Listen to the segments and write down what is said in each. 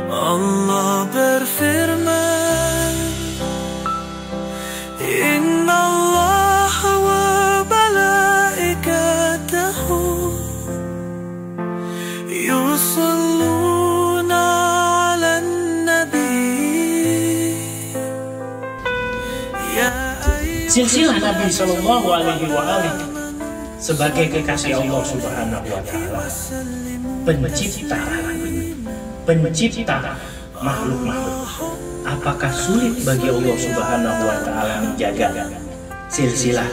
Allah berfirman, Inna Allah wa malaikatahu yusalluna ala nabi. Silsilah Nabi Sallallahu Alaihi Wasallam sebagai kekasih Allah Subhanahu Wa Taala, pencipta makhluk-makhluk. Apakah sulit bagi Allah Subhanahu Wa Taala menjaga silsilah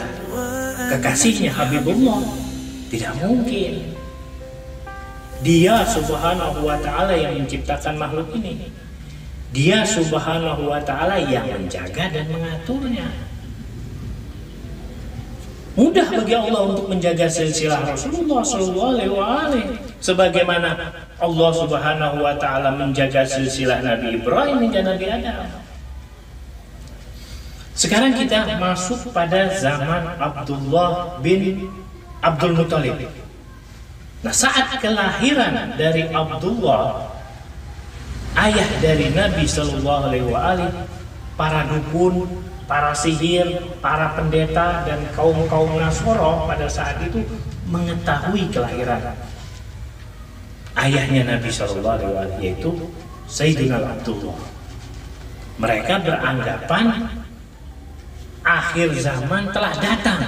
kekasihnya Habibullah? Tidak mungkin. Dia Subhanahu Wa Taala yang menciptakan makhluk ini. Dia Subhanahu Wa Taala yang menjaga dan mengaturnya. Mudah bagi Allah untuk menjaga silsilah Rasulullah SAW, sebagaimana Allah Subhanahu Wa Taala menjaga silsilah Nabi Ibrahim hingga Nabi Adam. Sekarang kita masuk pada zaman Abdullah bin Abdul Muthalib. Nah, saat kelahiran dari Abdullah, ayah dari Nabi Sallallahu Alaihi Wasallam, para dukun, para sihir, para pendeta, dan kaum-kaum Nasoro pada saat itu mengetahui kelahiran ayahnya Nabi Sallallahu Alaihi Wasallam, yaitu Sayyidina Abdullah. Mereka beranggapan akhir zaman telah datang,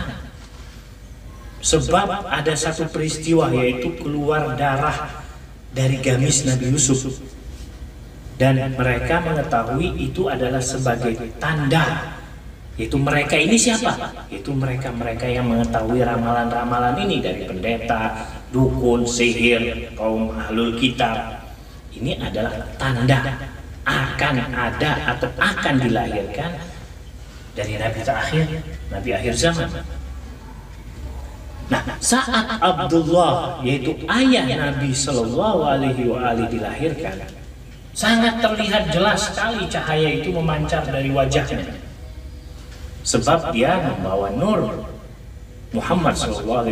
sebab ada satu peristiwa, yaitu keluar darah dari gamis Nabi Yusuf, dan mereka mengetahui itu adalah sebagai tanda. Yaitu mereka ini siapa? Yaitu mereka yang mengetahui ramalan-ramalan ini dari pendeta, dukun, sihir, kaum ahlul kitab. Ini adalah tanda akan ada atau akan dilahirkan dari Nabi terakhir, Nabi akhir zaman. Nah, saat Abdullah, yaitu ayah Nabi Sallallahu Alaihi Wasallam, dilahirkan, sangat terlihat jelas sekali cahaya itu memancar dari wajahnya. Sebab dia membawa nur Muhammad SAW.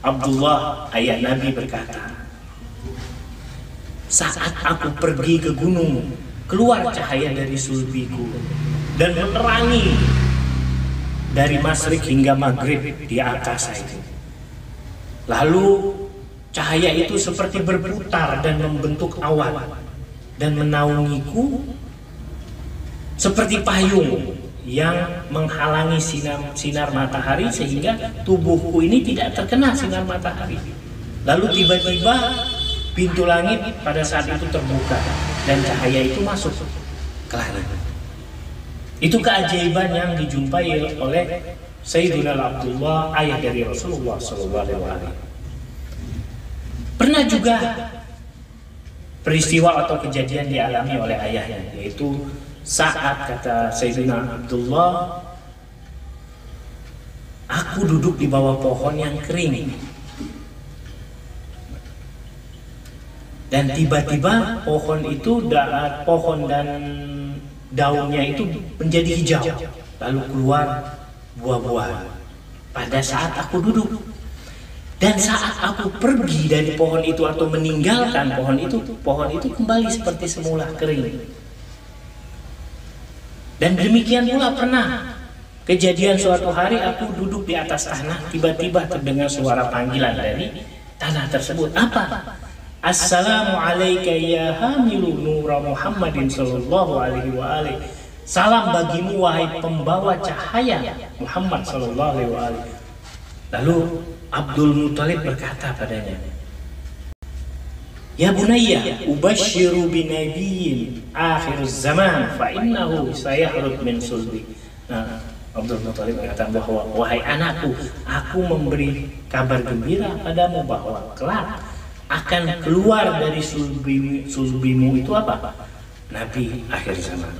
Abdullah ayah Nabi berkata, saat aku pergi ke gunung, keluar cahaya dari sulbiku dan menerangi dari masyrik hingga maghrib di angkasa itu. Lalu cahaya itu seperti berputar dan membentuk awan dan menaungiku seperti payung yang menghalangi sinar matahari, sehingga tubuhku ini tidak terkena sinar matahari. Lalu tiba-tiba pintu langit pada saat itu terbuka dan cahaya itu masuk ke langit. Itu keajaiban yang dijumpai oleh Sayyidina Abdullah, ayah dari Rasulullah SAW. Pernah juga peristiwa atau kejadian dialami oleh ayahnya, yaitu saat kata Sayyidina Abdullah, aku duduk di bawah pohon yang kering, dan tiba-tiba pohon dan daunnya itu menjadi hijau, lalu keluar buah-buahan pada saat aku duduk. Dan saat aku pergi dari pohon itu atau meninggalkan pohon itu kembali seperti semula kering. Dan demikian pula pernah kejadian suatu hari aku duduk di atas tanah, tiba-tiba terdengar suara panggilan dari tanah tersebut. Apa? Assalamu alayka ya hamilu nura Muhammadin sallallahu alaihi wa alihi. Salam bagimu wahai pembawa cahaya Muhammad sallallahu alaihi wa alihi. Lalu Abdul Muthalib berkata padanya, ya bunayya, ubashiru binabiyyin akhir zaman fa innahu sayahrud min sulbi. Nah, Abdul Muthalib berkata bahwa wahai anakku, aku memberi kabar gembira padamu bahwa kelak akan keluar dari sulbimu itu apa? Nabi akhir zaman.